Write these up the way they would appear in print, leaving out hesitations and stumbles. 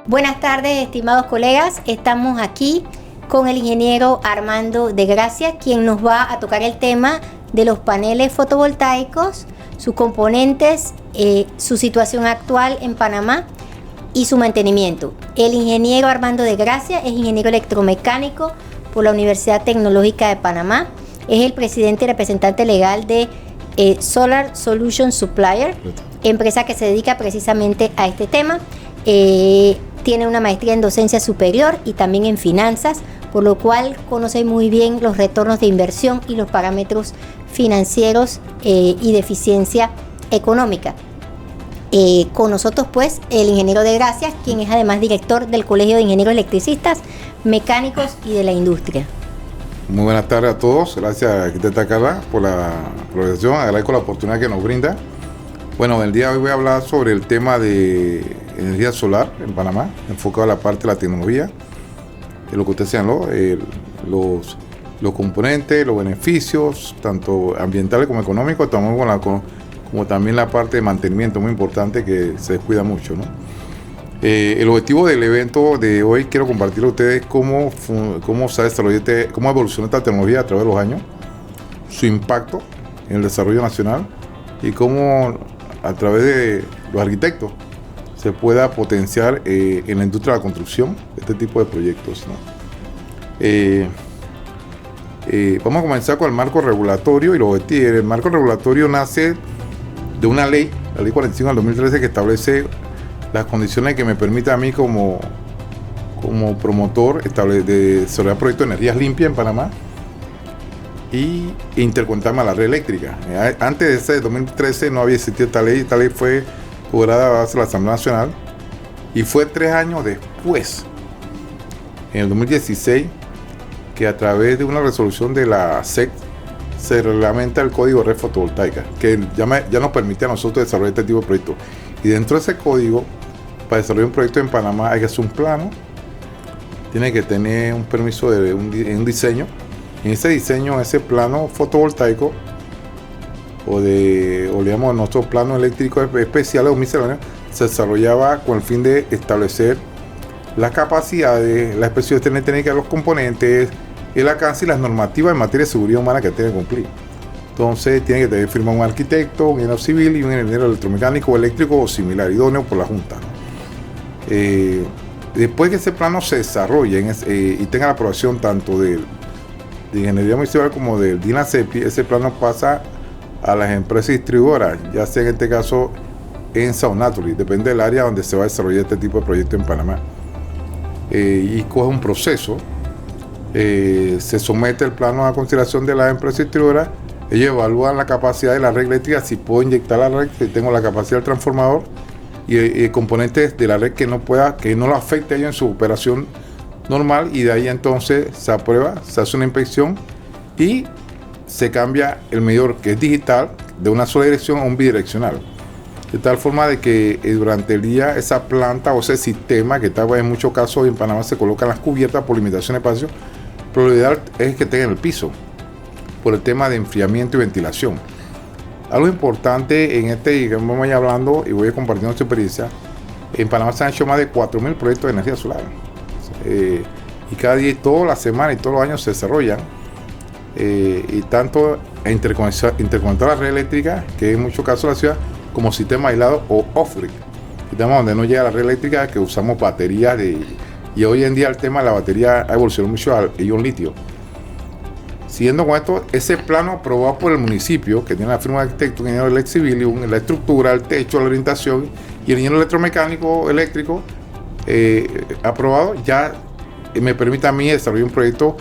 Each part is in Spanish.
Buenas tardes, estimados colegas. Estamos aquí con el ingeniero Armando de Gracia, quien nos va a tocar el tema de los paneles fotovoltaicos, sus componentes, su situación actual en Panamá y su mantenimiento. El ingeniero Armando de Gracia es ingeniero electromecánico por la Universidad Tecnológica de Panamá. Es el presidente y representante legal de Solar Solution Supplier, empresa que se dedica precisamente a este tema. Tiene una maestría en docencia superior y también en finanzas, por lo cual conoce muy bien los retornos de inversión y los parámetros financieros y de eficiencia económica. Con nosotros pues el ingeniero de Gracia, quien es además director del Colegio de Ingenieros Electricistas, Mecánicos y de la Industria. Muy buenas tardes a todos, gracias arquitecta Carla por la progresión, agradezco la oportunidad que nos brinda. Bueno, el día de hoy voy a hablar sobre el tema de energía solar en Panamá, enfocado a la parte de la tecnología, lo que usted señaló, los componentes, los beneficios, tanto ambientales como económicos, como también la parte de mantenimiento, muy importante que se descuida mucho, ¿no? El objetivo del evento de hoy, quiero compartir a ustedes cómo se ha desarrollado, cómo evolucionó esta tecnología a través de los años, su impacto en el desarrollo nacional y cómo a través de los arquitectos se pueda potenciar en la industria de la construcción este tipo de proyectos, ¿no? Vamos a comenzar con el marco regulatorio y los objetivos. El marco regulatorio nace de una ley, la ley 45 del 2013, que establece las condiciones que me permiten a mí como promotor de desarrollar proyectos de energías limpias en Panamá y interconectarme a la red eléctrica. Antes de ese 2013 no había existido esta ley fue jurada a base de la Asamblea Nacional y fue 3 años después, en el 2016, que a través de una resolución de la SEC se reglamenta el código de red fotovoltaica, que ya nos permite a nosotros desarrollar este tipo de proyectos. Y dentro de ese código, para desarrollar un proyecto en Panamá hay que hacer un plano, tiene que tener un permiso de un diseño. En ese diseño, ese plano fotovoltaico o digamos nuestro plano eléctrico especial o misceláneo, se desarrollaba con el fin de establecer las capacidades, la especificación técnica de los componentes, el alcance y las normativas en materia de seguridad humana que tiene que cumplir. Entonces tiene que tener firma un arquitecto, un ingeniero civil y un ingeniero electromecánico, eléctrico o similar, idóneo por la Junta, ¿no? Después que ese plano se desarrolle y tenga la aprobación tanto de ingeniería municipal como del DINASEPI, ese plano pasa a las empresas distribuidoras, ya sea en este caso ENSA o Naturgy, depende del área donde se va a desarrollar este tipo de proyecto en Panamá. Y coge un proceso, se somete el plano a consideración de las empresas distribuidoras, ellos evalúan la capacidad de la red eléctrica, si puedo inyectar la red, si tengo la capacidad del transformador y componentes de la red que no lo afecte a ellos en su operación normal, y de ahí entonces se aprueba, se hace una inspección y se cambia el medidor, que es digital, de una sola dirección a un bidireccional, de tal forma de que durante el día esa planta o ese sistema, que tal vez en muchos casos en Panamá se colocan las cubiertas por limitación de espacio, pero lo ideal es que tenga en el piso por el tema de enfriamiento y ventilación. Algo importante en y que vamos a hablando y voy a compartir nuestra experiencia, en Panamá se han hecho más de 4.000 proyectos de energía solar, y cada día, toda la semana y todos los años se desarrollan, y tanto interconectar la red eléctrica, que en muchos casos la ciudad, como sistema aislado o off-grid, sistema donde no llega la red eléctrica, que usamos baterías y hoy en día el tema de la batería ha evolucionado mucho al ion litio. Siguiendo con esto, ese plano aprobado por el municipio, que tiene la firma de arquitecto, un ingeniero civil, la estructura, el techo, la orientación, y el ingeniero electromecánico eléctrico aprobado, ya me permite a mí desarrollar un proyecto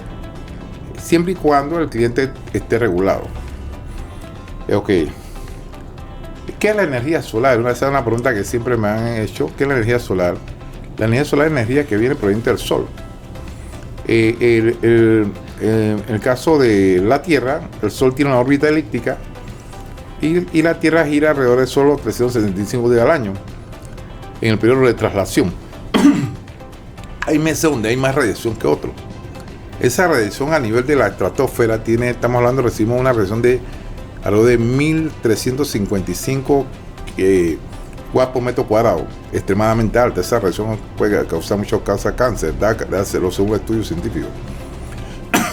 siempre y cuando el cliente esté regulado. Ok. ¿Qué es la energía solar? Esa es una pregunta que siempre me han hecho. ¿Qué es la energía solar? La energía solar es energía que viene proveniente del sol. En el caso de la Tierra, el Sol tiene una órbita elíptica y la Tierra gira alrededor del Sol los 365 días al año, en el periodo de traslación. Hay meses donde hay más radiación que otros. Esa radiación a nivel de la estratosfera recibimos una radiación de alrededor de 1355 watts por metro cuadrado, extremadamente alta. Esa radiación puede causar muchos casos de cáncer, lo según estudios científicos.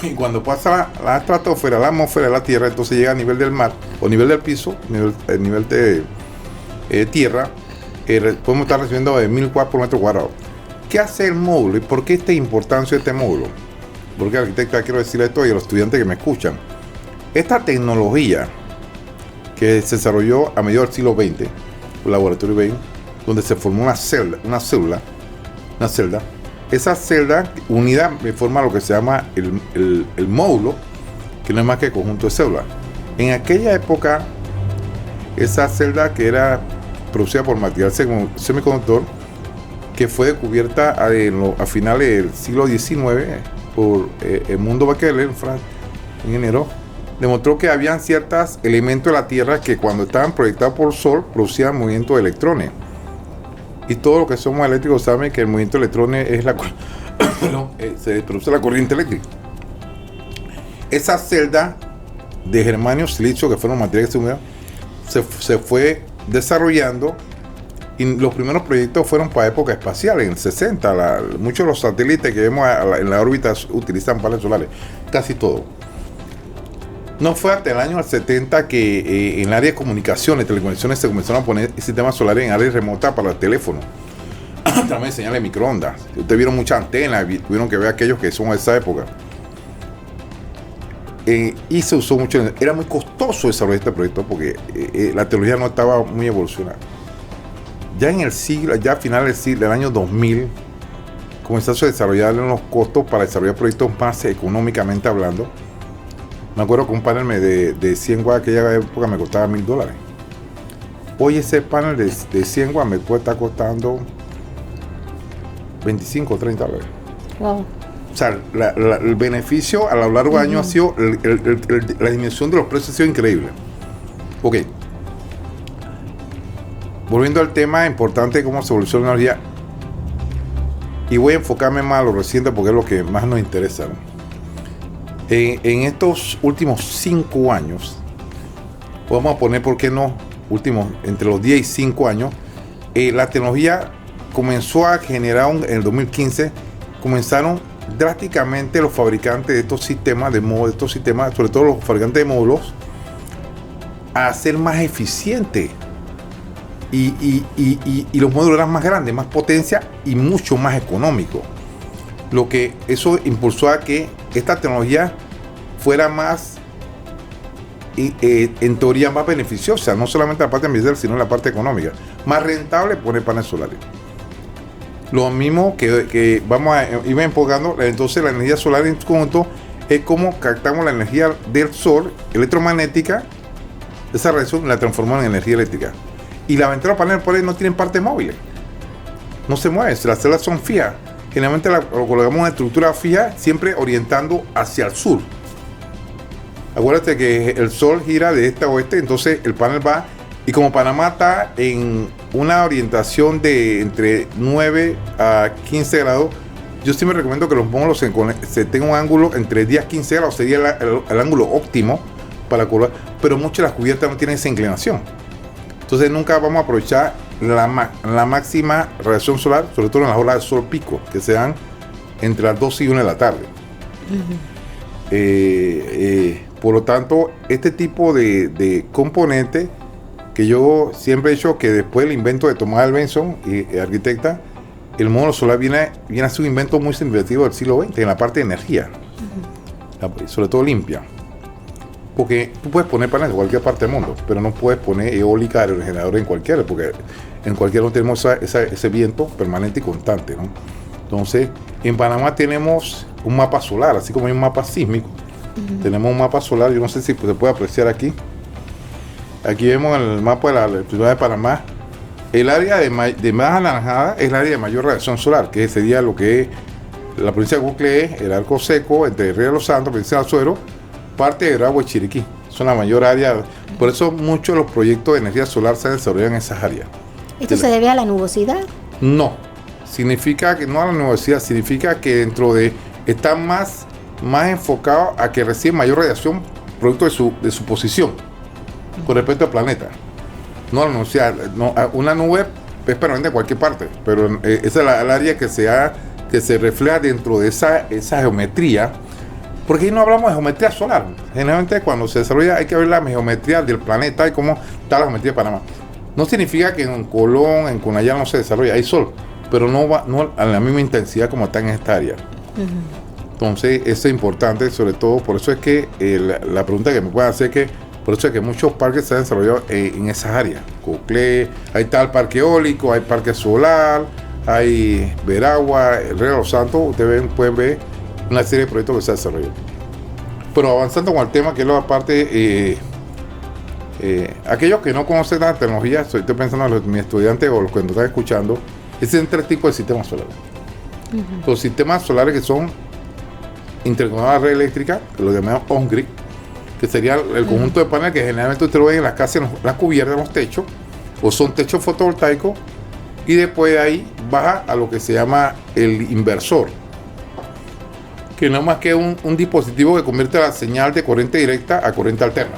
Y cuando pasa la estratosfera, la atmósfera de la Tierra, entonces llega a nivel del mar o nivel del piso, nivel de tierra, podemos estar recibiendo de 1000 watts por metro cuadrado. ¿Qué hace el módulo y por qué esta importancia de este módulo? Porque arquitecta, quiero decirle esto y a los estudiantes que me escuchan. Esta tecnología que se desarrolló a mediados del siglo XX, el laboratorio Bain, donde se formó una celda, esa celda unida forma lo que se llama el módulo, que no es más que el conjunto de células. En aquella época, esa celda que era producida por material semiconductor, que fue descubierta a finales del siglo XIX por Edmundo Becquerel, ingeniero, demostró que habían ciertos elementos de la Tierra que cuando estaban proyectados por el Sol producían movimiento de electrones. Y todos los que somos eléctricos saben que el movimiento de electrones es se produce la corriente eléctrica. Esa celda de germanio silicio, que fueron materiales secundarios, se fue desarrollando, y los primeros proyectos fueron para época espacial, en el 60. Muchos de los satélites que vemos en la órbita utilizan paneles solares, casi todo. No fue hasta el año 70 que en el área de comunicaciones, telecomunicaciones, se comenzaron a poner sistemas solares en áreas remotas para el teléfono. También señales de microondas. Ustedes vieron muchas antenas, tuvieron que ver aquellos que son de esa época. Y se usó mucho. Era muy costoso desarrollar este proyecto porque la tecnología no estaba muy evolucionada. Ya en el siglo, ya a finales del año 2000, comenzaron a desarrollar unos costos para desarrollar proyectos más económicamente hablando. Me acuerdo que un panel de 100 watts en aquella época me costaba $1000. Hoy ese panel de 100 watts me puede estar costando 25 o $30. Wow. O sea, el beneficio a lo largo del año ha sido, la dimensión de los precios ha sido increíble. Ok. Volviendo al tema importante de cómo se evoluciona la energía, y voy a enfocarme más a lo reciente porque es lo que más nos interesa, ¿no? En estos últimos 5 años, vamos a poner, ¿por qué no? Entre los 10 y 5 años, la tecnología comenzó a generar, en el 2015, comenzaron drásticamente los fabricantes de estos sistemas, sobre todo los fabricantes de módulos, a ser más eficientes. Y los módulos eran más grandes, más potencia y mucho más económicos. Lo que eso impulsó a que esta tecnología fuera más, en teoría, más beneficiosa, no solamente la parte ambiental, sino la parte económica. Más rentable poner paneles solares. Lo mismo que vamos a ir enfocando, entonces la energía solar en conjunto es como captamos la energía del sol electromagnética, esa radiación la transformamos en energía eléctrica. Y la ventana de los paneles solares no tienen partes móviles, no se mueven, las celdas son fijas. Generalmente lo colocamos en una estructura fija, siempre orientando hacia el sur. Acuérdate que el sol gira de este a oeste, entonces el panel va, y como Panamá está en una orientación de entre 9 a 15 grados, yo siempre recomiendo que los módulos se tengan un ángulo entre 10 a 15 grados, sería el ángulo óptimo para colocar, pero muchas de las cubiertas no tienen esa inclinación. Entonces nunca vamos a aprovechar la máxima radiación solar, sobre todo en las horas de sol pico, que se dan entre las 2 y 1 de la tarde. Por lo tanto, este tipo de componente que yo siempre he dicho que después del invento de Thomas Benson, arquitecta, el módulo solar viene a ser un invento muy significativo del siglo XX en la parte de energía, sobre todo limpia. Porque tú puedes poner paneles en cualquier parte del mundo, pero no puedes poner eólica, aerogenerador en cualquiera, porque en cualquiera no tenemos ese viento permanente y constante, ¿no? Entonces, en Panamá tenemos un mapa solar, así como hay un mapa sísmico. Tenemos un mapa solar, yo no sé si se puede apreciar aquí. Aquí vemos en el mapa de la ciudad de Panamá. El área de más anaranjada es el área de mayor radiación solar, que sería lo que es la provincia de Coclé, el Arco Seco, entre el Río de los Santos, provincia de Azuero, parte de Aragua y Chiriquí. Son la mayor área. Por eso muchos de los proyectos de energía solar se desarrollan en esas áreas. ¿Esto se debe a la nubosidad? No. Significa que no a la nubosidad, significa que dentro de está más enfocado a que recibe mayor radiación producto de su posición con respecto al planeta. no anunciar, no, una nube es permanente en cualquier parte, pero esa es el área que se refleja dentro de esa geometría, porque ahí no hablamos de geometría solar. Generalmente cuando se desarrolla hay que ver la geometría del planeta y cómo está la geometría de Panamá. No significa que en Colón, en Cunayá no se desarrolla, hay sol, pero no a la misma intensidad como está en esta área. Entonces, eso es importante, sobre todo, por eso es que la pregunta que me pueden hacer es que, por eso es que muchos parques se han desarrollado en esas áreas. Coclé, ahí está el parque eólico, hay parque solar, hay Veragua, el Río de los Santos, ustedes pueden ver una serie de proyectos que se han desarrollado. Pero avanzando con el tema, que es la parte, aquellos que no conocen la tecnología, estoy pensando en mis estudiantes o los que nos están escuchando, existen 3 tipos de sistemas solares. Los sistemas solares que son interconectados a la red eléctrica, que lo llamamos on-grid, que sería el conjunto de paneles que generalmente usted lo ve en las casas, en las cubiertas, en los techos, o son techos fotovoltaicos, y después de ahí baja a lo que se llama el inversor, que no es más que un dispositivo que convierte la señal de corriente directa a corriente alterna.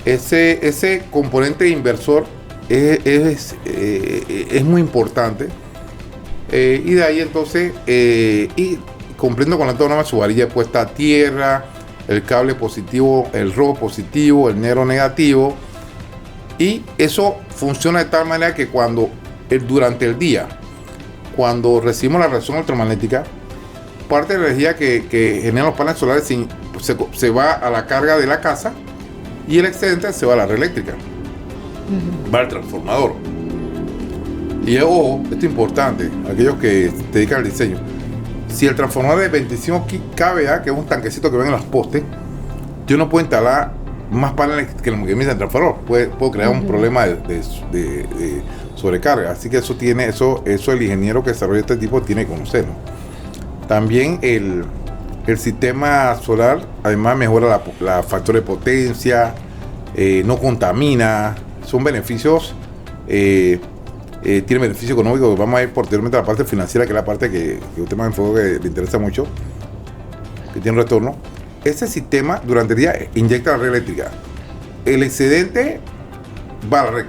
Ese componente inversor es muy importante, y de ahí entonces y cumpliendo con la norma, su varilla puesta a tierra, el cable positivo, el rojo positivo, el negro negativo, y eso funciona de tal manera que durante el día, cuando recibimos la radiación electromagnética, parte de la energía que generan los paneles solares se va a la carga de la casa, y el excedente se va a la red eléctrica, va al transformador. Y ojo, esto es importante, aquellos que se dedican al diseño. Si el transformador de 25 kVA, que es un tanquecito que ven en los postes, yo no puedo instalar más paneles que lo que me dice el transformador. Puedo crear un problema de sobrecarga. Así que eso el ingeniero que desarrolla este tipo tiene que conocer, ¿no? También el sistema solar, además, mejora la factor de potencia, no contamina, son beneficios. Tiene beneficio económico. Vamos a ir posteriormente a la parte financiera, que es la parte que usted me enfocó, que le interesa mucho, que tiene un retorno. Ese sistema durante el día inyecta la red eléctrica, el excedente va a la red.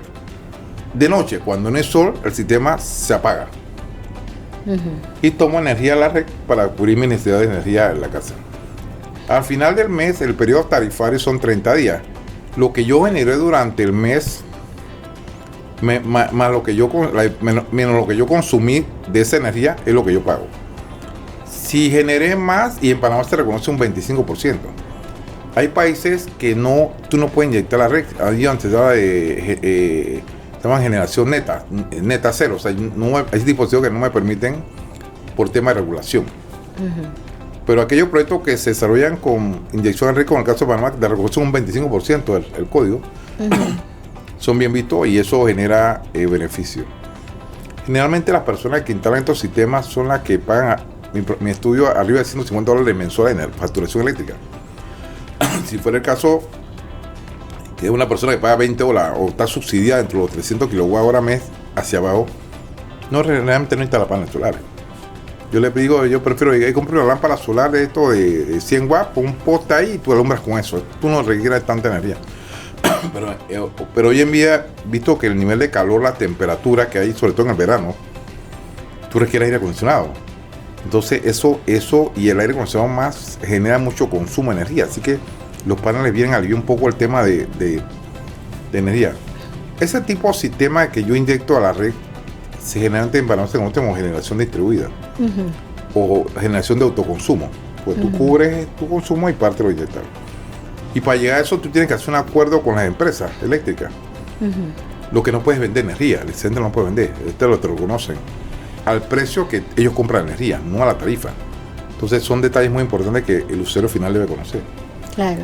De noche, cuando no hay sol, el sistema se apaga y toma energía a la red para cubrir mi necesidad de energía en la casa. Al final del mes, el periodo tarifario son 30 días. Lo que yo generé durante el mes menos lo que yo consumí de esa energía es lo que yo pago. Si generé más, y en Panamá se reconoce un 25%. Hay países que tú no puedes inyectar la red. Ahí antes se llama generación neta cero. O sea, hay dispositivos que no me permiten por tema de regulación. Pero aquellos proyectos que se desarrollan con inyección de red, como en el caso de Panamá, te reconocen un 25% el código. Son bien vistos y eso genera beneficio. Generalmente las personas que instalan estos sistemas son las que pagan mi estudio arriba de $150 mensual en facturación eléctrica. Si fuera el caso que es una persona que paga $20 o está subsidiada entre los 300 kWh mes hacia abajo, realmente no instala paneles solares. Yo le digo, yo prefiero comprar una lámpara solar de esto de 100 watts, pon un poste ahí y tú alumbras con eso. Tú no requieres tanta energía. Pero hoy en día, visto que el nivel de calor, la temperatura que hay, sobre todo en el verano, tú requieres aire acondicionado. Entonces eso y el aire acondicionado más genera mucho consumo de energía. Así que los paneles vienen a aliviar un poco el tema de energía. Ese tipo de sistema que yo inyecto a la red, generalmente en Panamá se conoce como generación distribuida o generación de autoconsumo. Pues tú cubres tu consumo y parte lo inyectas. Y para llegar a eso tú tienes que hacer un acuerdo con las empresas eléctricas. Lo que no puedes vender energía, el excedente no lo puedes vender, te lo conocen al precio que ellos compran energía, no a la tarifa. Entonces son detalles muy importantes que el usuario final debe conocer. Claro.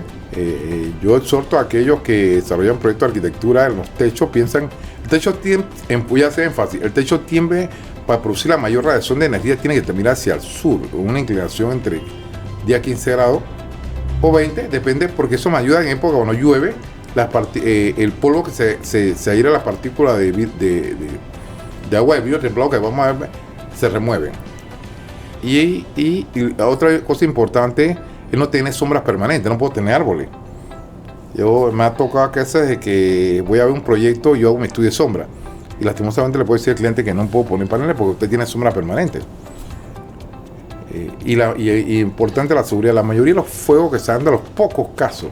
Yo exhorto a aquellos que desarrollan proyectos de arquitectura en los techos, piensan, el techo tiende, voy a hacer énfasis, el techo tiende, para producir la mayor radiación de energía, tiene que terminar hacia el sur, con una inclinación entre 10 a 15 grados o 20, depende, porque eso me ayuda en época cuando llueve, el polvo que se aire a las partículas de agua de vidrio templado que vamos a ver, se remueven. Y otra cosa importante es no tener sombras permanentes, no puedo tener árboles. Yo me ha tocado que desde que voy a ver un proyecto, yo hago mi estudio de sombra. Y lastimosamente le puedo decir al cliente que no puedo poner paneles porque usted tiene sombra permanente. Y importante la seguridad. La mayoría de los fuegos que se dan, de los pocos casos,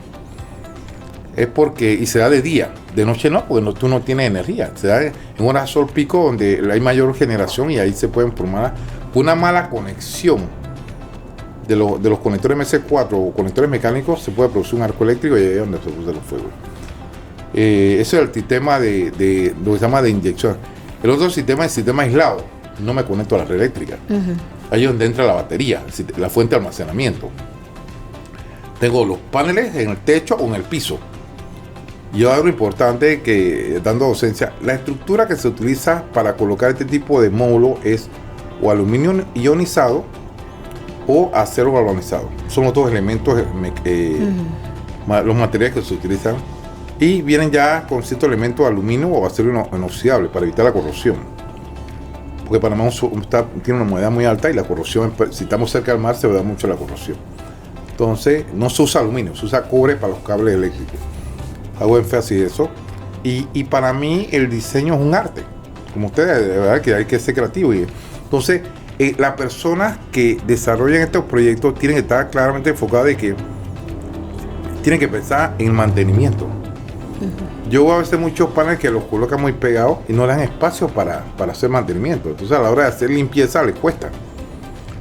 es porque, y se da de día, de noche no, porque tú no tienes energía. Se da en horas de sol pico donde hay mayor generación y ahí se pueden formar una mala conexión de los conectores MC4 o conectores mecánicos. Se puede producir un arco eléctrico y ahí es donde se producen los fuegos. Ese es el sistema de lo que se llama de inyección. El otro sistema es el sistema aislado. No me conecto a la red eléctrica. Ahí es donde entra la batería, la fuente de almacenamiento. Tengo los paneles en el techo o en el piso. Y algo importante que, dando docencia, la estructura que se utiliza para colocar este tipo de módulo es o aluminio ionizado o acero galvanizado. Son los dos elementos, los materiales que se utilizan. Y vienen ya con ciertos elementos de aluminio o acero inoxidable para evitar la corrosión. Porque Panamá tiene una humedad muy alta y la corrosión, si estamos cerca del mar, se da mucho la corrosión. Entonces, no se usa aluminio, se usa cobre para los cables eléctricos. Hago énfasis en eso. Y para mí, el diseño es un arte. Como ustedes, de verdad que hay que ser creativo. Entonces, las personas que desarrollan estos proyectos tienen que estar claramente enfocadas de que tienen que pensar en mantenimiento. Yo veo a veces muchos paneles que los colocan muy pegados y no le dan espacio para hacer mantenimiento. Entonces a la hora de hacer limpieza les cuesta.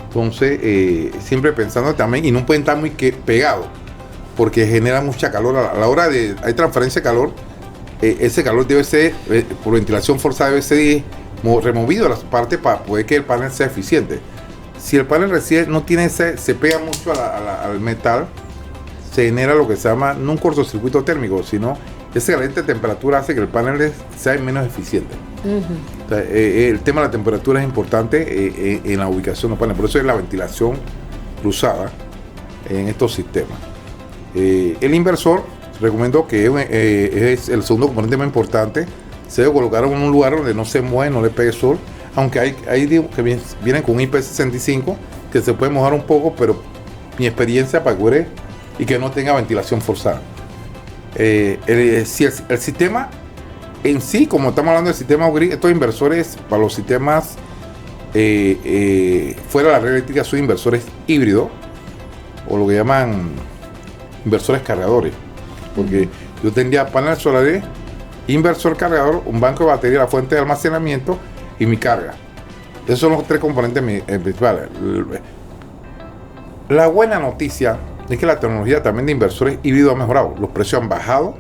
Entonces siempre pensando también, y no pueden estar muy pegados porque genera mucha calor. A la hora de hay transferencia de calor, ese calor debe ser, por ventilación forzada, debe ser removido de las partes para poder que el panel sea eficiente. Si el panel recién no tiene se pega mucho al metal, se genera lo que se llama no un cortocircuito térmico, sino ese gradiente de temperatura hace que el panel sea menos eficiente. O sea, el tema de la temperatura es importante en la ubicación de los paneles, por eso es la ventilación cruzada en estos sistemas. El inversor, recomiendo que es el segundo componente más importante. Se debe colocar en un lugar donde no se mueve, no le pegue sol, aunque hay que vienen con un IP65 que se puede mojar un poco, pero mi experiencia para cubrir y que no tenga ventilación forzada. Si el sistema en sí, como estamos hablando del sistema grid, estos inversores para los sistemas fuera de la red eléctrica son inversores híbridos o lo que llaman inversores cargadores, porque yo tendría paneles solares, inversor cargador, un banco de batería, la fuente de almacenamiento y mi carga. Esos son los tres componentes principales. La buena noticia es que la tecnología también de inversores híbridos ha mejorado. Los precios han bajado.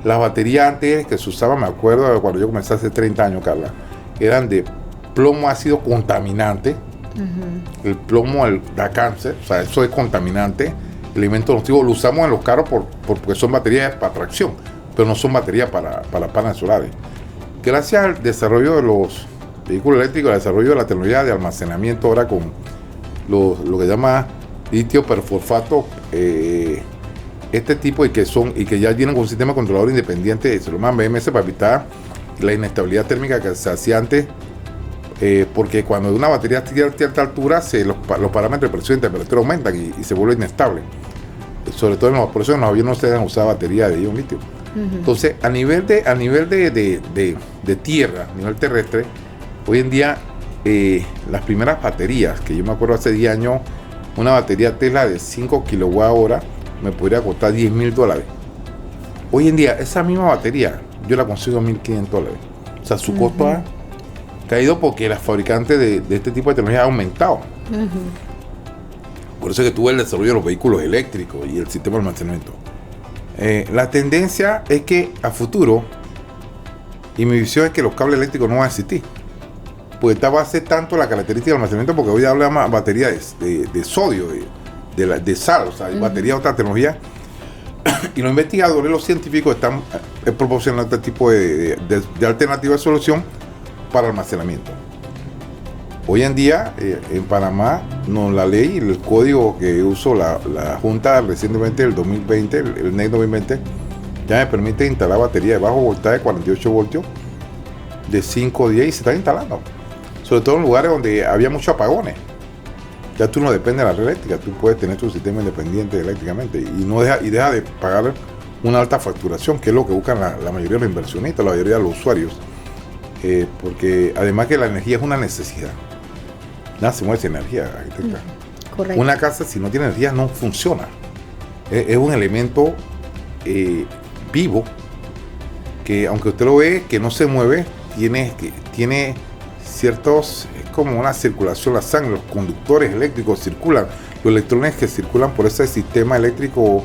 Las baterías antes que se usaban, me acuerdo de cuando yo comencé hace 30 años, Carla, eran de plomo ácido contaminante. El plomo da cáncer, o sea, eso es contaminante. Elemento nocivo lo usamos en los carros porque son baterías para tracción, pero no son baterías para paneles solares. Gracias al desarrollo de los vehículos eléctricos, al desarrollo de la tecnología de almacenamiento ahora con lo que se llama litio perfosfato, este tipo y que ya vienen con un sistema controlador independiente, se lo llaman BMS para evitar la inestabilidad térmica que se hacía antes, porque cuando una batería tiene cierta altura, los parámetros de presión y temperatura aumentan y se vuelve inestable. Sobre todo por eso en los aviones no se deben usar baterías de ion litio. Entonces, a nivel de tierra, a nivel terrestre, hoy en día las primeras baterías, que yo me acuerdo hace 10 años, una batería Tesla de 5 kWh me podría costar $10,000. Hoy en día, esa misma batería, yo la consigo $1,500. O sea, su costo ha caído porque las fabricantes de este tipo de tecnología han aumentado. Por eso es que tuve el desarrollo de los vehículos eléctricos y el sistema de almacenamiento. La tendencia es que a futuro, y mi visión es que los cables eléctricos no van a existir. Pues esta va a ser tanto la característica del almacenamiento, porque hoy hablamos de baterías de sodio, de sal, o sea, hay baterías de otra tecnología. Y los investigadores, los científicos están proporcionando este tipo de alternativa de solución para almacenamiento. Hoy en día, en Panamá, la ley, el código que usó la Junta recientemente, el 2020, el NEC 2020, ya me permite instalar baterías de bajo voltaje, 48 voltios, de 5 o 10, y se están instalando. Sobre todo en lugares donde había muchos apagones. Ya tú no dependes de la red eléctrica, tú puedes tener tu sistema independiente eléctricamente y deja de pagar una alta facturación, que es lo que buscan la mayoría de los inversionistas, la mayoría de los usuarios. Porque además que la energía es una necesidad. Nada se mueve sin energía, arquitecta. Correcto. Una casa, si no tiene energía, no funciona. Es un elemento vivo que, aunque usted lo ve que no se mueve, tiene ciertos, es como una circulación, la sangre, los conductores eléctricos circulan, los electrones que circulan por ese sistema eléctrico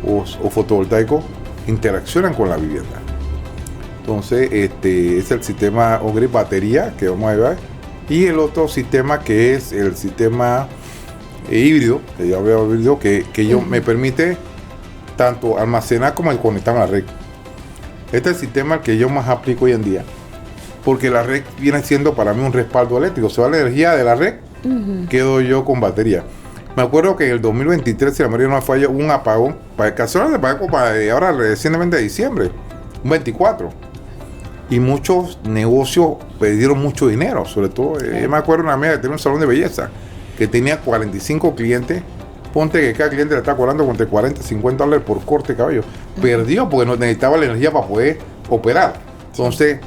o fotovoltaico interaccionan con la vivienda. Entonces, es el sistema on-grid batería que vamos a ver, y el otro sistema que es el sistema híbrido, que ya veo híbrido, que me permite tanto almacenar como conectar a la red. Este es el sistema que yo más aplico hoy en día, porque la red viene siendo para mí un respaldo eléctrico. Se va la energía de la red, quedo yo con batería. Me acuerdo que en el 2023, si la memoria no me falla, hubo un apagón, para casualmente apagó ahora recientemente de diciembre, un 24. Y muchos negocios perdieron mucho dinero, sobre todo, yo me acuerdo una amiga que tenía un salón de belleza, que tenía 45 clientes, ponte que cada cliente le está cobrando entre 40 y 50 dólares por corte de cabello. Perdió porque no necesitaba la energía para poder operar. Entonces,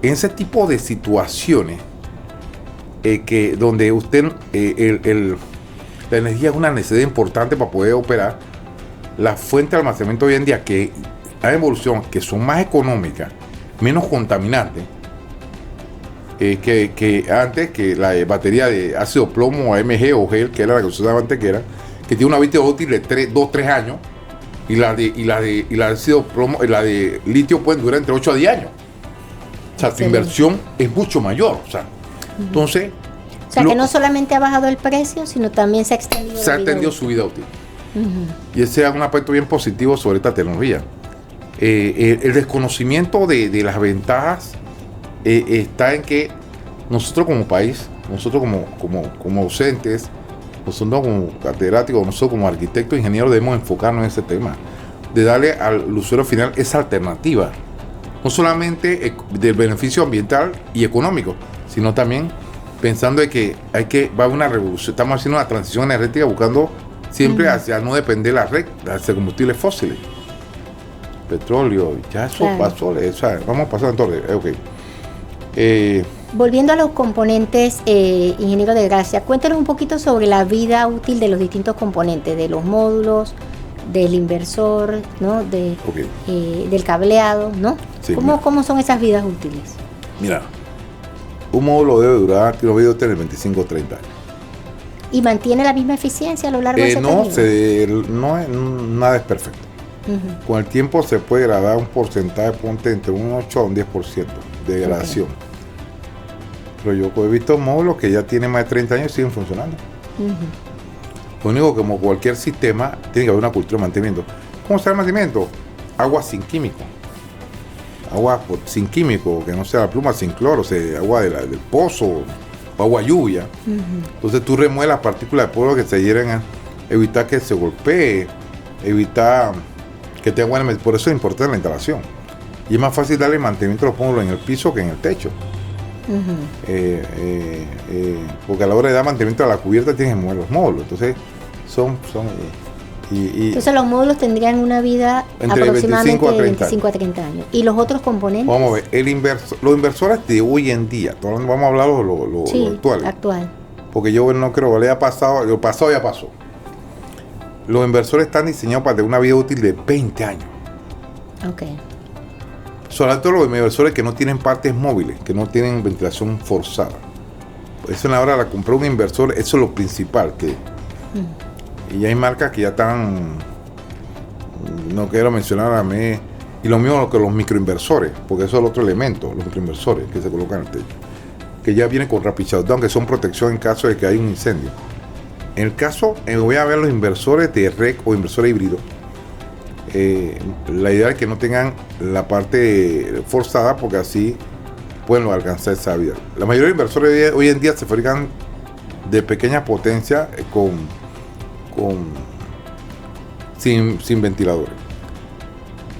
en ese tipo de situaciones, donde usted, la energía es una necesidad importante para poder operar, las fuentes de almacenamiento hoy en día que hay evolución, que son más económicas, menos contaminantes, que antes, que la batería de ácido plomo AMG o gel, que era la que se usaba antes, que tiene una vida útil de 2-3 años, y la de ácido plomo, la de litio pueden durar entre 8 a 10 años. O sea, su inversión es mucho mayor. O sea, entonces, o sea, que no solamente ha bajado el precio, sino también se ha extendido. Se ha extendido su vida útil. Y ese es un aspecto bien positivo sobre esta tecnología. El desconocimiento de las ventajas está en que nosotros como país, nosotros como docentes, nosotros como catedráticos, nosotros como arquitectos, ingenieros, debemos enfocarnos en ese tema, de darle al usuario final esa alternativa, no solamente del beneficio ambiental y económico, sino también pensando de que va a haber una revolución. Estamos haciendo una transición energética buscando siempre hacia no depender de la red, hacia combustibles fósiles, petróleo, ya eso pasó, vamos a pasar entonces, Volviendo a los componentes, ingeniero de Gracia, cuéntanos un poquito sobre la vida útil de los distintos componentes, de los módulos, del inversor, ¿no? Del cableado, ¿no? Sí, ¿Cómo son esas vidas útiles? Mira, un módulo debe durar, debe tener 25 o 30 años. ¿Y mantiene la misma eficiencia a lo largo de ese periodo? Nada es perfecto. Con el tiempo se puede gradar un porcentaje, ponte entre un 8 a un 10% de degradación. Pero yo he visto módulos que ya tienen más de 30 años y siguen funcionando. Lo único que, como cualquier sistema, tiene que haber una cultura de mantenimiento. ¿Cómo se llama el mantenimiento? Agua sin químico. Agua sin químico, que no sea la pluma, sin cloro, o sea, agua del pozo, o agua lluvia. Entonces tú remueves las partículas de polvo que se hieren, a evitar que se golpee, evitar que tenga buena. Por eso es importante la instalación. Y es más fácil darle mantenimiento a los módulos en el piso que en el techo. Porque a la hora de dar mantenimiento a la cubierta tienes que mover los módulos. Entonces entonces los módulos tendrían una vida entre aproximadamente 25 de 25 a 30 años. ¿Y los otros componentes? Vamos a ver, los inversores de hoy en día, vamos a hablar lo actual. Porque yo no creo que le haya pasado, lo pasado ya pasó. Los inversores están diseñados para tener una vida útil de 20 años. Sobre todo los inversores que no tienen partes móviles, que no tienen ventilación forzada. Eso en la hora de comprar un inversor, eso es lo principal. Y hay marcas que ya están, no quiero mencionar a mí, y lo mismo que los microinversores, porque eso es el otro elemento, los microinversores que se colocan en el techo, que ya vienen con rapid shutdown, que son protección en caso de que haya un incendio. En el caso, voy a ver los inversores de REC o inversores híbridos. La idea es que no tengan la parte forzada, porque así pueden alcanzar esa vida. La mayoría de inversores hoy en día se fabrican de pequeña potencia sin ventiladores.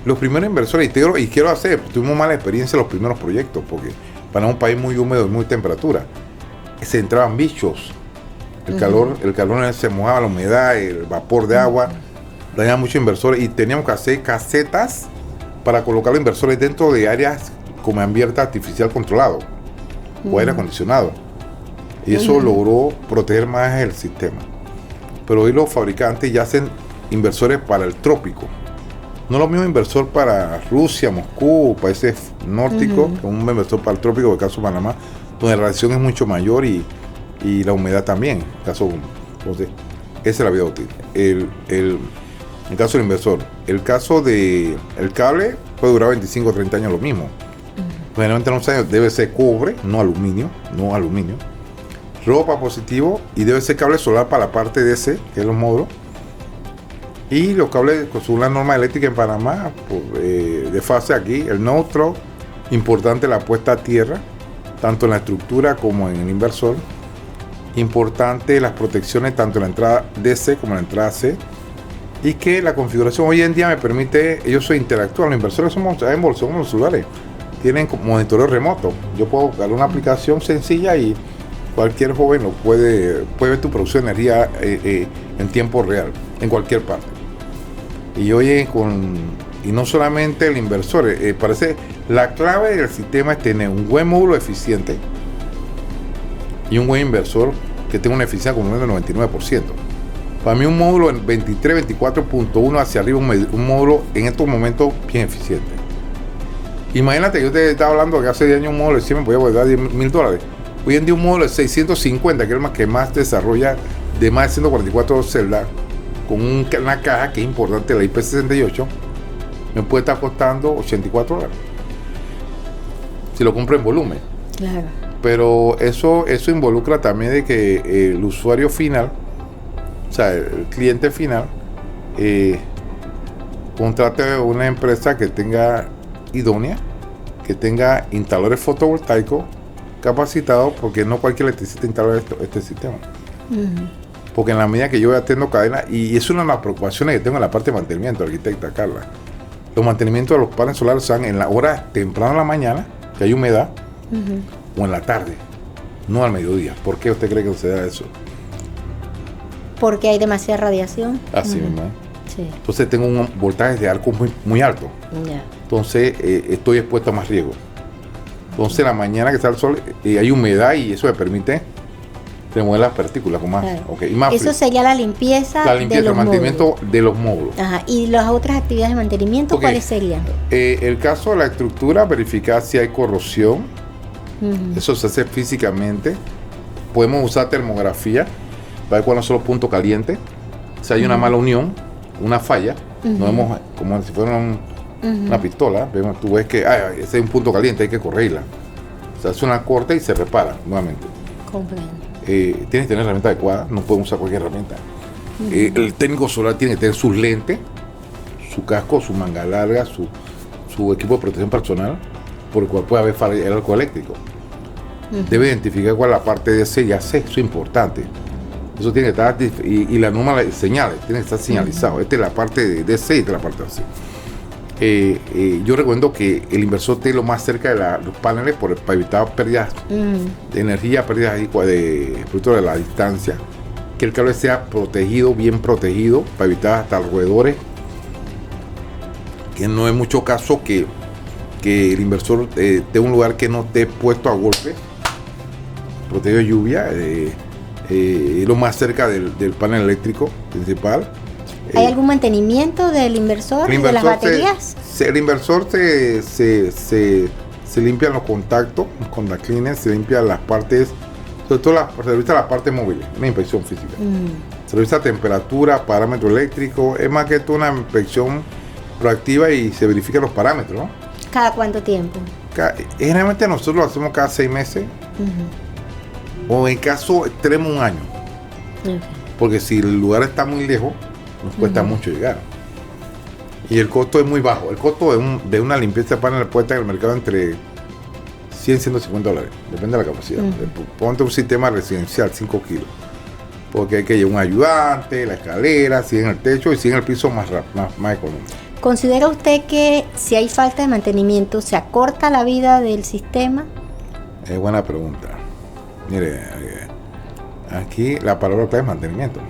Los primeros inversores, y quiero hacer, tuvimos mala experiencia en los primeros proyectos, porque para un país muy húmedo y muy temperatura, se entraban bichos. El calor se mojaba, la humedad, el vapor de agua, daña mucho inversores y teníamos que hacer casetas para colocar los inversores dentro de áreas con ambiente artificial controlado o aire acondicionado. Y eso logró proteger más el sistema. Pero hoy los fabricantes ya hacen inversores para el trópico. No lo mismo inversor para Rusia, Moscú, países nórdicos, que un inversor para el trópico, en el caso de Panamá, donde la radiación es mucho mayor y la humedad también. Entonces, esa es la vida útil. El caso del inversor. El caso del cable puede durar 25 o 30 años lo mismo. Generalmente no sé, debe ser cobre, no aluminio. Ropa positivo y debe ser cable solar para la parte DC, que es los módulos. Y los cables, según la norma eléctrica en Panamá, de fase aquí, el neutro, importante la puesta a tierra, tanto en la estructura como en el inversor. Importante las protecciones tanto en la entrada DC como en la entrada C. Y que la configuración hoy en día me permite, ellos interactúan, los inversores somos los celulares, tienen monitoreo remoto. Yo puedo dar una aplicación sencilla y cualquier joven lo puede ver tu producción de energía en tiempo real, en cualquier parte. Y oye, y no solamente el inversor, parece la clave del sistema es tener un buen módulo eficiente y un buen inversor que tenga una eficiencia como del 99%. Para mí un módulo en 23, 24.1 hacia arriba, un módulo en estos momentos bien eficiente. Imagínate, yo te estaba hablando que hace 10 años un módulo de 100 me podía dar $10,000. Hoy en día un módulo de 650, que es el que más desarrolla, de más de 144 celdas, con una caja que es importante, la IP68, me puede estar costando $84. Si lo compro en volumen. Claro. Pero eso involucra también de que el usuario final, o sea, el cliente final, contrate una empresa que tenga idónea, que tenga instaladores fotovoltaicos capacitados, porque no cualquier electricista instala este sistema. Porque en la medida que yo atiendo cadena, y es una de las preocupaciones que tengo en la parte de mantenimiento, arquitecta Carla, los mantenimientos de los paneles solares se dan en la hora temprana de la mañana, que hay humedad, o en la tarde, no al mediodía. ¿Por qué usted cree que se da eso? Porque hay demasiada radiación. Así mismo. Sí. Entonces tengo un voltaje de arco muy, muy alto. Yeah. Entonces estoy expuesto a más riesgo. Entonces la mañana que sale el sol hay humedad y eso me permite remover las partículas con más, Claro. y más Eso frío. sería la limpieza, El mantenimiento de los módulos. Ajá. ¿Y las otras actividades de mantenimiento cuáles serían? El caso de la estructura, verificar si hay corrosión. Eso se hace físicamente. Podemos usar termografía para ver cuáles son los puntos calientes. Si hay una mala unión, una falla, nos vemos como si fuera una pistola. Tú ves que ese es un punto caliente, hay que corregirla. Se hace una corte y se repara nuevamente. Comprendo. Tienes que tener la herramienta adecuada, no podemos usar cualquier herramienta. El técnico solar tiene que tener sus lentes, su casco, su manga larga, su equipo de protección personal, por el cual puede haber falla el arco eléctrico. Debe identificar cuál es la parte de C y AC, eso es importante. Eso tiene que estar, y la norma de señales, tiene que estar señalizado. Esta es la parte de DC y esta es la parte de AC. Yo recomiendo que el inversor esté lo más cerca de los paneles para evitar pérdidas de energía, pérdidas de producto de la distancia. Que el cable sea protegido, bien protegido, para evitar hasta los roedores. Que no es mucho caso que el inversor tenga un lugar que no esté puesto a golpe, protegido de lluvia, lo más cerca del panel eléctrico principal. ¿Hay algún mantenimiento del inversor y de las baterías? El inversor se limpian los contactos con la cleaner, se limpian las partes, sobre todo se revisa la parte móvil, una inspección física. Se revisa temperatura, parámetro eléctrico, es más que todo una inspección proactiva y se verifican los parámetros, ¿no? ¿Cada cuánto tiempo? Generalmente nosotros lo hacemos cada 6 meses o en caso extremo 1 año. Porque si el lugar está muy lejos, nos cuesta mucho llegar. Y el costo es muy bajo. El costo de una limpieza de panel puede estar en el mercado entre $100 y $150. Depende de la capacidad. Ponte un sistema residencial, 5 kilos. Porque hay que llevar un ayudante, la escalera, si en el techo y si en el piso más económico. ¿Considera usted que si hay falta de mantenimiento se acorta la vida del sistema? Es buena pregunta. Mire, aquí la palabra clave es mantenimiento.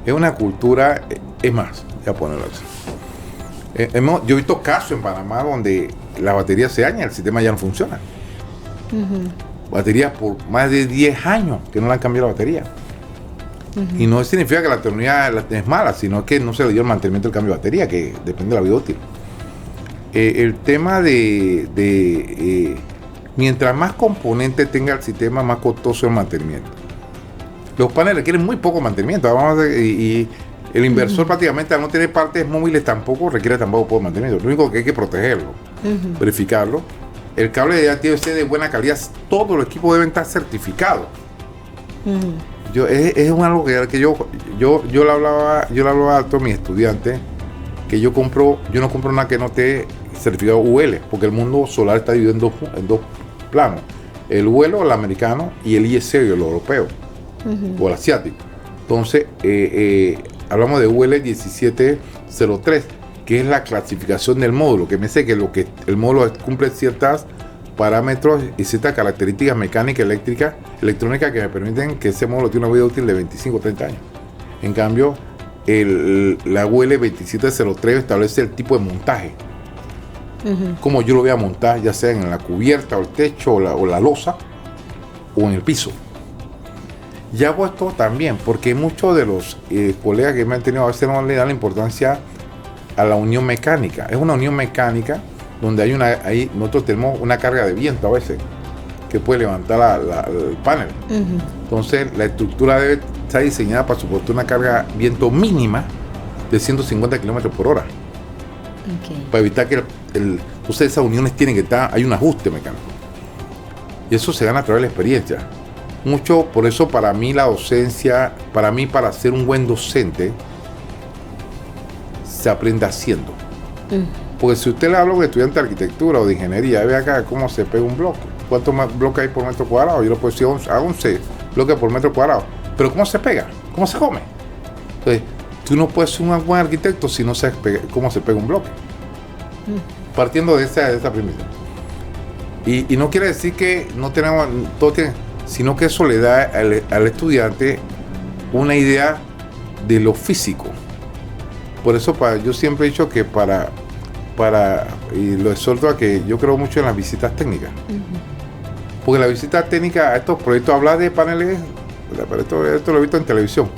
Es una cultura, Es más, voy a ponerlo así. Yo he visto casos en Panamá donde la batería se daña, el sistema ya no funciona. Baterías por más de 10 años que no le han cambiado la batería. Y no significa que la tecnología es mala, sino que no se le dio el mantenimiento del cambio de batería, que depende de la vida útil. El tema mientras más componentes tenga el sistema, más costoso es el mantenimiento. Los paneles requieren muy poco mantenimiento, y el inversor prácticamente al no tener partes móviles tampoco requiere poco mantenimiento. Lo único que hay que protegerlo, verificarlo. El cable debe ser de buena calidad, todos los equipos deben estar certificados. Es algo que yo le hablaba a todos mis estudiantes, que yo no compro nada que no esté certificado UL, porque el mundo solar está dividido en dos planos: el UL, el americano, y el ISO, el europeo, o el asiático. Entonces hablamos de UL 1703, que es la clasificación del módulo, que me dice que el módulo cumple ciertos parámetros y ciertas características mecánicas, electrónicas, que me permiten que ese módulo tenga una vida útil de 25 o 30 años. En cambio, la UL 2703 establece el tipo de montaje, como yo lo voy a montar, ya sea en la cubierta o el techo o la losa o en el piso. Ya hago esto también porque muchos de los colegas que me han tenido a veces no le dan la importancia a la unión mecánica. Es una unión mecánica donde nosotros tenemos una carga de viento a veces que puede levantar el panel. Entonces la estructura debe estar diseñada para soportar una carga de viento mínima de 150 km por hora. Para evitar que entonces esas uniones tienen que estar, hay un ajuste mecánico. Y eso se gana a través de la experiencia. Mucho, por eso para mí la docencia, para ser un buen docente, se aprende haciendo. Porque si usted le habla a un estudiante de arquitectura o de ingeniería, ve acá cómo se pega un bloque. ¿Cuántos bloques hay por metro cuadrado? Yo le puedo decir 11 bloques por metro cuadrado. Pero ¿cómo se pega? ¿Cómo se come? Entonces, tú no puedes ser un buen arquitecto si no sabes cómo se pega un bloque. Partiendo de esa premisa. Y no quiere decir que no tenemos, sino que eso le da al estudiante una idea de lo físico. Por eso yo siempre he dicho que y lo exhorto a que yo creo mucho en las visitas técnicas. Porque la visita técnica a estos proyectos, hablar de paneles, esto lo he visto en televisión,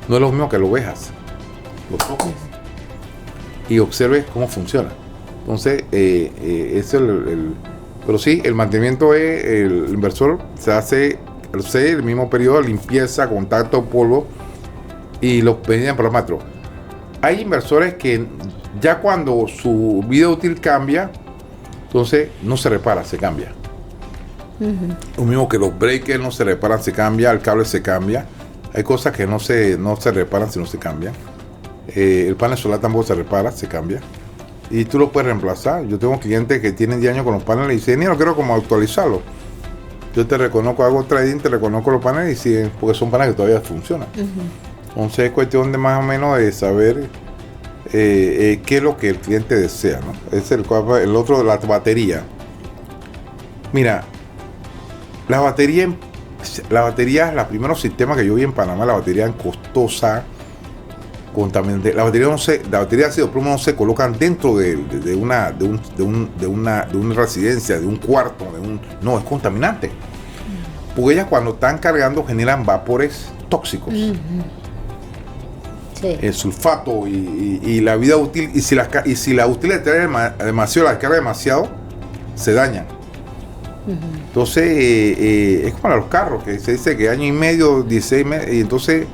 no es lo mismo que lo veas, lo toques y observes cómo funciona. Entonces, pero sí, el mantenimiento el inversor se hace el mismo periodo, limpieza, contacto, polvo y los pequeños parámetros. Hay inversores que ya cuando su vida útil cambia, entonces no se repara, se cambia. Lo mismo que los breakers no se reparan, se cambia, el cable se cambia. Hay cosas que no se reparan si no se cambian. El panel solar tampoco se repara, se cambia. Y tú lo puedes reemplazar. Yo tengo clientes que tienen 10 años con los paneles y dicen, ni no quiero como actualizarlo. Yo te reconozco, hago trading, te reconozco los paneles y porque son paneles que todavía funcionan. Entonces es cuestión de más o menos de saber qué es lo que el cliente desea, ¿no? Es el otro de la batería. Mira, la batería, los primeros sistemas que yo vi en Panamá, la batería en costosa, contaminante. La batería de ácido plomo no se colocan dentro de una residencia, de un cuarto, no, es contaminante. Porque ellas cuando están cargando generan vapores tóxicos. Sí. El sulfato y la vida útil, y si la útil demasiado, la carga demasiado, se dañan. Entonces es como a los carros, que se dice que año y medio, 16 meses, y entonces,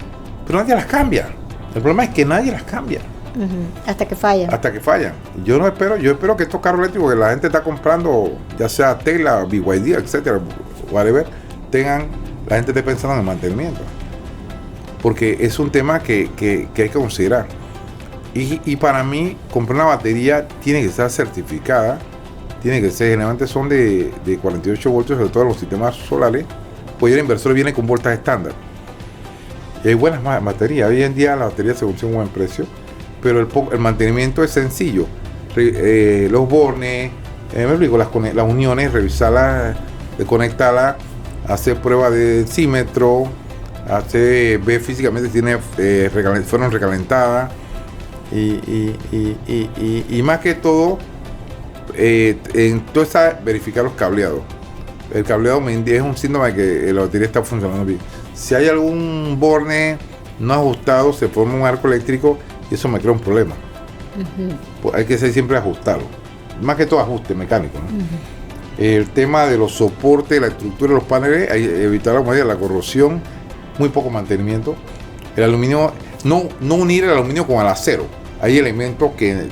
pero nadie las cambia. El problema es que nadie las cambia. Hasta que fallan. Yo espero que estos carros eléctricos que la gente está comprando, ya sea Tesla, BYD, etcétera, whatever, la gente esté pensando en el mantenimiento. Porque es un tema que hay que considerar. Y para mí, comprar una batería tiene que estar certificada, generalmente son de 48 voltios, sobre todo los sistemas solares, pues el inversor viene con voltaje estándar. Y hay buenas baterías. Hoy en día la batería se consigue a un buen precio, pero el mantenimiento es sencillo. Los bornes, las uniones, revisarlas, conectarlas, hacer pruebas de densímetro, ver físicamente si fueron recalentadas, Y más que todo, en todo está verificar los cableados. El cableado es un síntoma de que la batería está funcionando bien. Si hay algún borne no ajustado, se forma un arco eléctrico y eso me crea un problema. Pues hay que siempre ajustarlo. Más que todo ajuste mecánico, ¿no? El tema de los soportes, la estructura de los paneles, evitar la corrosión, muy poco mantenimiento. El aluminio, no unir el aluminio con el acero. Hay elementos que...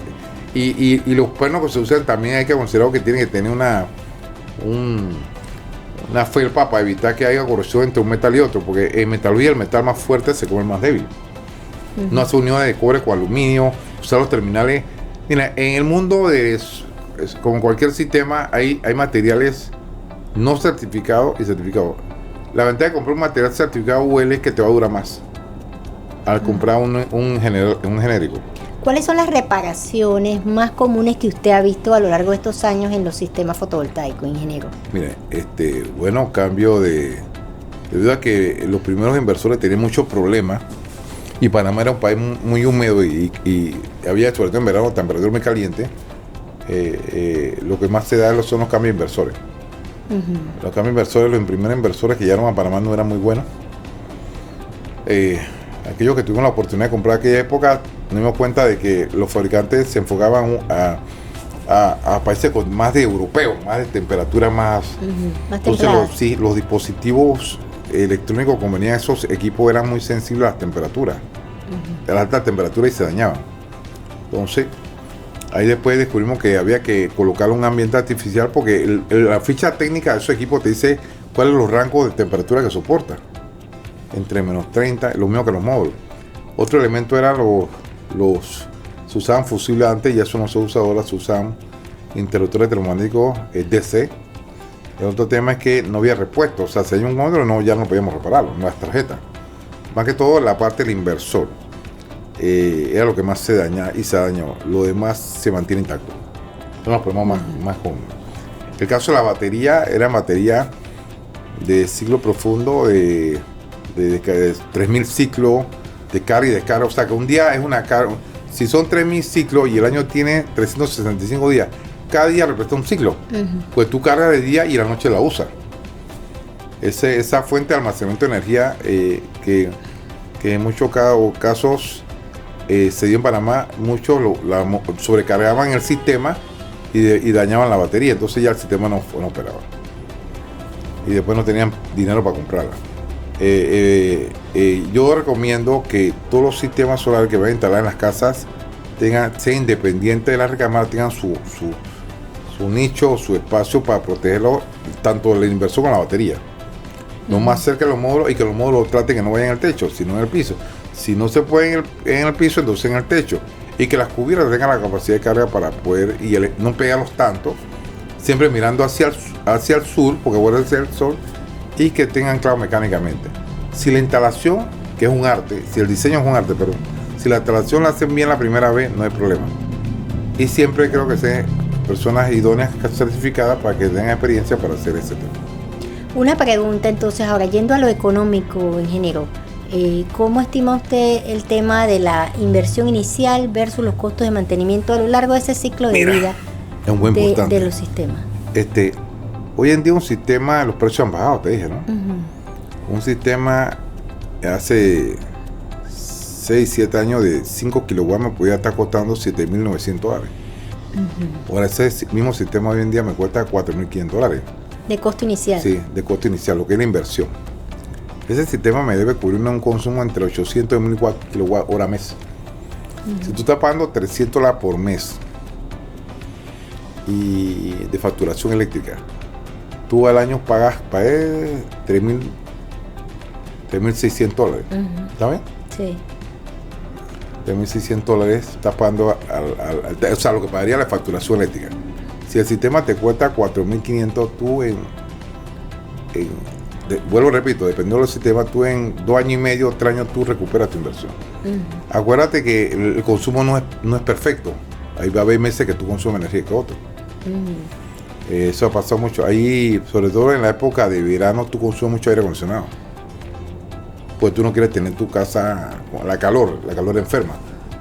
Y los pernos que se usan también hay que considerar que tienen que tener una felpa para evitar que haya corrosión entre un metal y otro, porque en metalurgia el metal más fuerte se come el más débil. No hace uniones de cobre con aluminio, usar los terminales. Mira, en el mundo como cualquier sistema, hay materiales no certificados y certificados. La ventaja de comprar un material certificado UL es que te va a durar más al comprar un genérico. ¿Cuáles son las reparaciones más comunes que usted ha visto a lo largo de estos años en los sistemas fotovoltaicos, ingeniero? Mire, cambio debido a que los primeros inversores tenían muchos problemas y Panamá era un país muy húmedo y había, sobre todo en verano, temperatura muy caliente. Lo que más se da son los cambios inversores. Los cambios inversores, los primeros inversores que llegaron a Panamá no eran muy buenos. Aquellos que tuvimos la oportunidad de comprar aquella época, nos dimos cuenta de que los fabricantes se enfocaban a países con más de europeos, más de temperatura más entonces los dispositivos electrónicos que venían esos equipos eran muy sensibles a las temperaturas, a la alta temperatura, y se dañaban. Entonces ahí después descubrimos que había que colocar un ambiente artificial, porque la ficha técnica de esos equipos te dice cuáles son los rangos de temperatura que soporta, entre menos 30, lo mismo que los módulos. Otro elemento era se usaban fusibles antes, y eso no se usa ahora, se usan interruptores termomagnéticos DC. El otro tema es que no había repuesto, o sea, si hay un módulo ya no podíamos repararlo, no las tarjetas. Más que todo la parte del inversor era lo que más se daña y se dañó. Lo demás se mantiene intacto. Son los problemas más comunes. El caso de la batería era batería de ciclo profundo de 3000 ciclos de carga y descarga. O sea que un día es una carga. Si son 3000 ciclos y el año tiene 365 días, cada día representa un ciclo. Pues tú cargas de día y la noche la usas. Esa fuente de almacenamiento de energía que en muchos casos se dio en Panamá, muchos sobrecargaban el sistema y dañaban la batería. Entonces ya el sistema no operaba. Y después no tenían dinero para comprarla. Yo recomiendo que todos los sistemas solares que vayan a instalar en las casas sean independientes de la recámara, tengan su nicho, su espacio para protegerlo, tanto el inversor como la batería. No más cerca de los módulos, y que los módulos traten que no vayan al techo, sino en el piso. Si no se puede en el piso, entonces en el techo. Y que las cubiertas tengan la capacidad de carga para poder, y no pegarlos tanto, siempre mirando hacia el sur, porque vuelve a ser el sol, y que tengan claro mecánicamente. Si la instalación, que es un arte, si el diseño es un arte, perdón, si la instalación la hacen bien la primera vez, no hay problema. Y siempre creo que sean personas idóneas certificadas para que tengan experiencia para hacer ese tema. Una pregunta entonces, ahora yendo a lo económico, ingeniero, ¿cómo estima usted el tema de la inversión inicial versus los costos de mantenimiento a lo largo de ese ciclo de vida es un buen de los sistemas? Hoy en día un sistema, los precios han bajado, te dije, ¿no? Un sistema hace 6, 7 años de 5 kilowatts me podía estar costando $7,900. Ahora ese mismo sistema hoy en día me cuesta $4,500. ¿De costo inicial? Sí, de costo inicial, lo que es la inversión. Ese sistema me debe cubrir un consumo entre 800 y 1,000 kWh mes. Si tú estás pagando $300 por mes y de facturación eléctrica, tú al año pagas $3,600. ¿Está bien? Sí. $3,600 estás pagando o sea, lo que pagaría la facturación eléctrica. Si el sistema te cuesta $4,500, tú vuelvo, repito, dependiendo del sistema, tú en 2 años y medio, 3 años, tú recuperas tu inversión. Acuérdate que el consumo no es perfecto. Ahí va a haber meses que tú consumes energía que otro. Eso ha pasado mucho. Ahí, sobre todo en la época de verano, tú consumes mucho aire acondicionado. Pues tú no quieres tener tu casa con la calor enferma.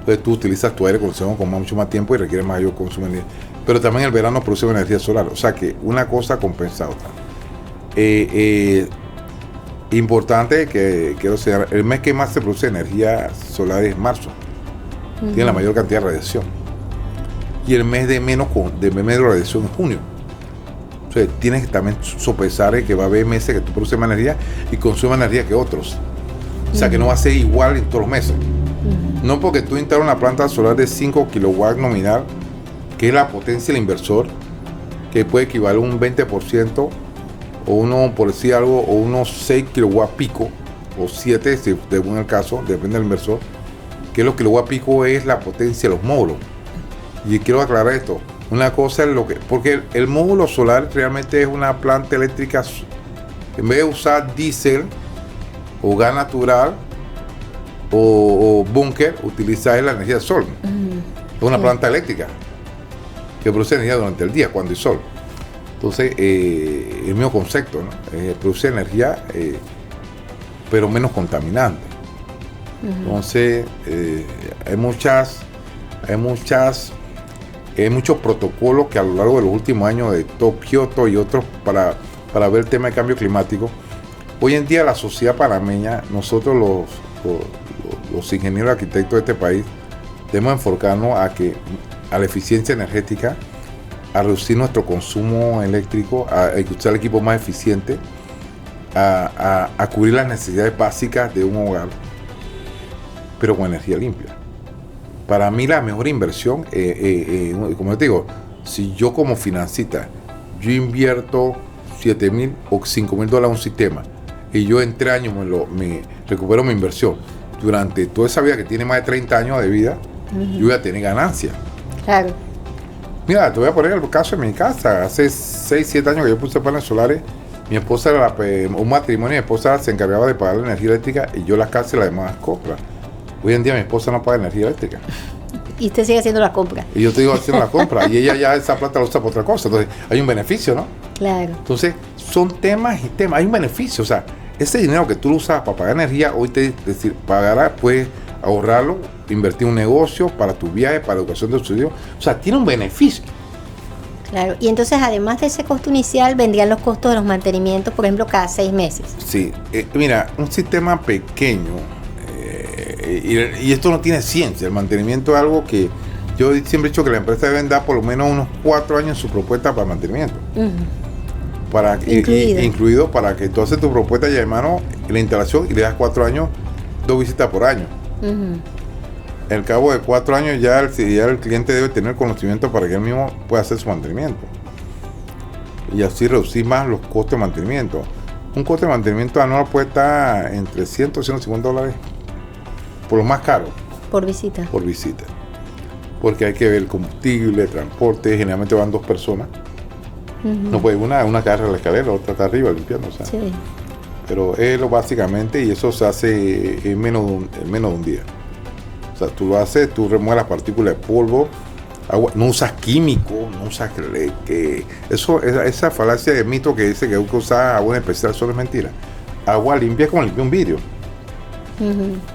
Entonces tú utilizas tu aire acondicionado con mucho más tiempo y requiere mayor consumo de energía. Pero también el verano produce energía solar. O sea que una cosa compensa a otra. Importante que quiero señalar, el mes que más se produce energía solar es marzo. Tiene la mayor cantidad de radiación. Y el mes de menos radiación es junio. O sea, tienes que también sopesar que va a haber meses que tú produces más energía y consumes energía que otros. O sea que no va a ser igual en todos los meses. No porque tú instalas una planta solar de 5 kilowatts nominal, que es la potencia del inversor, que puede equivaler a un 20%, o uno, por decir algo, o unos 6 kilowatts pico, o 7, según el caso, depende del inversor, que los kilowatts pico es la potencia de los módulos. Y quiero aclarar esto. Una cosa es porque el módulo solar realmente es una planta eléctrica, en vez de usar diésel o gas natural o búnker, utiliza la energía del sol. Es una planta eléctrica que produce energía durante el día cuando hay sol. Entonces, el mismo concepto, ¿no? Produce energía, pero menos contaminante. Entonces, hay muchos protocolos que a lo largo de los últimos años de Kioto y otros para ver el tema de cambio climático. Hoy en día la sociedad panameña, nosotros los ingenieros arquitectos de este país, debemos enfocarnos a la eficiencia energética, a reducir nuestro consumo eléctrico, a usar el equipo más eficiente, a cubrir las necesidades básicas de un hogar, pero con energía limpia. Para mí la mejor inversión, como yo te digo, si yo como financista, yo invierto $7,000 o $5,000 en un sistema y yo en 3 años me recupero mi inversión, durante toda esa vida que tiene más de 30 años de vida, yo voy a tener ganancia. Claro. Mira, te voy a poner el caso de mi casa. Hace 6, 7 años que yo puse paneles solares. Mi esposa un matrimonio, mi esposa se encargaba de pagar la energía eléctrica y yo las casas y las demás compras. Hoy en día mi esposa no paga energía eléctrica. Y usted sigue haciendo la compra. Y yo te digo haciendo la compra. Y ella ya esa plata la usa para otra cosa. Entonces hay un beneficio, ¿no? Claro. Entonces son temas y temas. Hay un beneficio. O sea, ese dinero que tú lo usas para pagar energía, hoy pagarás, puedes ahorrarlo, invertir en un negocio, para tu viaje, para la educación de tus hijos. O sea, tiene un beneficio. Claro, y entonces además de ese costo inicial vendrían los costos de los mantenimientos, por ejemplo, cada 6 meses. Sí, mira, un sistema pequeño, y esto no tiene ciencia, el mantenimiento es algo que yo siempre he dicho que la empresa debe dar por lo menos unos 4 años en su propuesta para mantenimiento. Incluido para que tú haces tu propuesta ya de mano, la instalación, y le das 4 años, 2 visitas por año. Al cabo de 4 años ya el cliente debe tener conocimiento para que él mismo pueda hacer su mantenimiento. Y así reducir más los costos de mantenimiento. Un costo de mantenimiento anual puede estar entre $100 y $150 por lo más caro. Por visita. Por visita. Porque hay que ver el combustible, transporte, generalmente van 2 personas. No puede una agarra la escalera, la otra está arriba limpiando. O sea. Sí. Pero es lo básicamente, y eso se hace en menos de un día. O sea, tú lo haces, tú remueves las partículas de polvo, agua, no usas químicos, no usas esa falacia de mito que dice que hay que usar agua en especial, solo es mentira. Agua limpia es como limpiar un vidrio.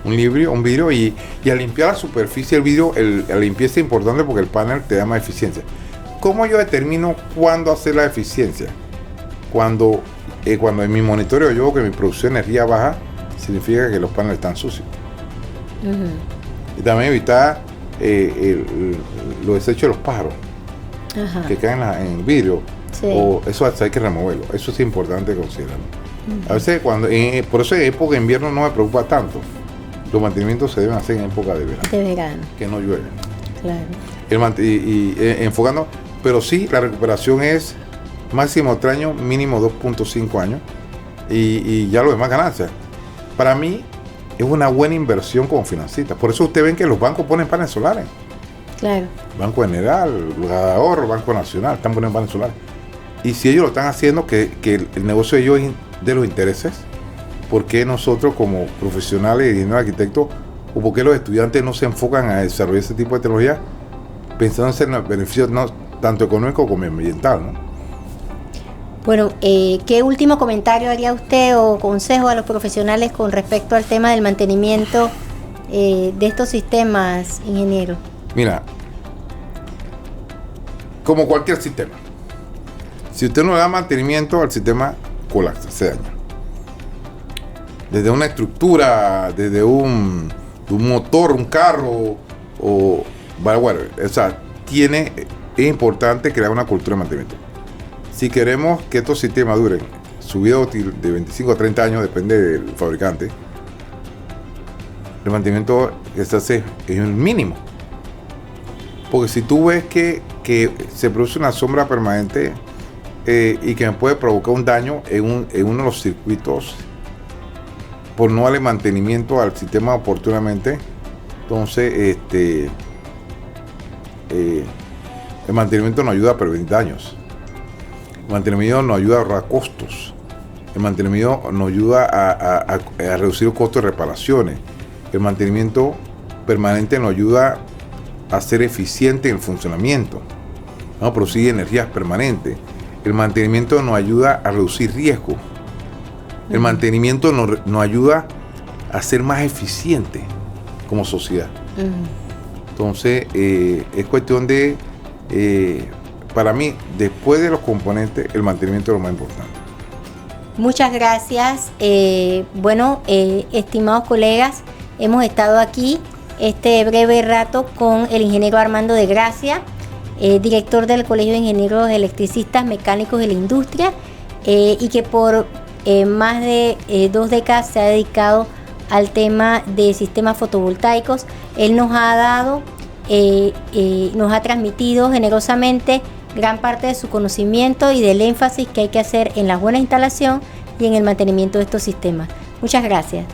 Un vidrio y al limpiar la superficie del vidrio, la limpieza es importante porque el panel te da más eficiencia. ¿Cómo yo determino cuándo hacer la eficiencia? Cuando en mi monitoreo yo veo que mi producción de energía baja, significa que los paneles están sucios. Y también evitar los desechos de los pájaros que caen en el vidrio. Sí. O eso hay que removerlo. Eso es importante considerarlo. A veces por eso en época de invierno no me preocupa tanto. Los mantenimientos se deben hacer en época de verano. De verano. Que no llueve. Claro. Enfocando, pero sí, la recuperación es máximo 3 años, mínimo 2.5 años. Y ya lo demás ganancias. Para mí es una buena inversión como financista. Por eso ustedes ven que los bancos ponen paneles solares. Claro. Banco General, Ahorro, Banco Nacional, están poniendo paneles solares. Y si ellos lo están haciendo, que el negocio de ellos es de los intereses, ¿por qué nosotros como profesionales y ingenieros arquitectos, o por qué los estudiantes no se enfocan a desarrollar ese tipo de tecnología pensando en el beneficio tanto económico como ambiental, ¿no? Bueno, ¿qué último comentario haría usted o consejo a los profesionales con respecto al tema del mantenimiento de estos sistemas, ingeniero? Mira, como cualquier sistema, si usted no le da mantenimiento al sistema, colapsa, se daña. Desde una estructura, desde un motor, un carro, o whatever. O sea, es importante crear una cultura de mantenimiento. Si queremos que estos sistemas duren su vida útil de 25 a 30 años, depende del fabricante, el mantenimiento que se hace es el mínimo. Porque si tú ves que se produce una sombra permanente y que me puede provocar un daño en uno de los circuitos por no darle mantenimiento al sistema oportunamente, entonces el mantenimiento nos ayuda a prevenir daños. El mantenimiento nos ayuda a ahorrar costos. El mantenimiento nos ayuda a reducir los costos de reparaciones. El mantenimiento permanente nos ayuda a ser eficiente en el funcionamiento. Vamos a producir energías permanentes. El mantenimiento nos ayuda a reducir riesgos. El mantenimiento nos ayuda a ser más eficiente como sociedad. Entonces, es cuestión de, para mí, después de los componentes, el mantenimiento es lo más importante. Muchas gracias. Estimados colegas, hemos estado aquí este breve rato con el ingeniero Armando de Gracia, director del Colegio de Ingenieros Electricistas Mecánicos de la Industria, y que por más de 2 décadas se ha dedicado al tema de sistemas fotovoltaicos. Él nos ha dado, nos ha transmitido generosamente gran parte de su conocimiento y del énfasis que hay que hacer en la buena instalación y en el mantenimiento de estos sistemas. Muchas gracias.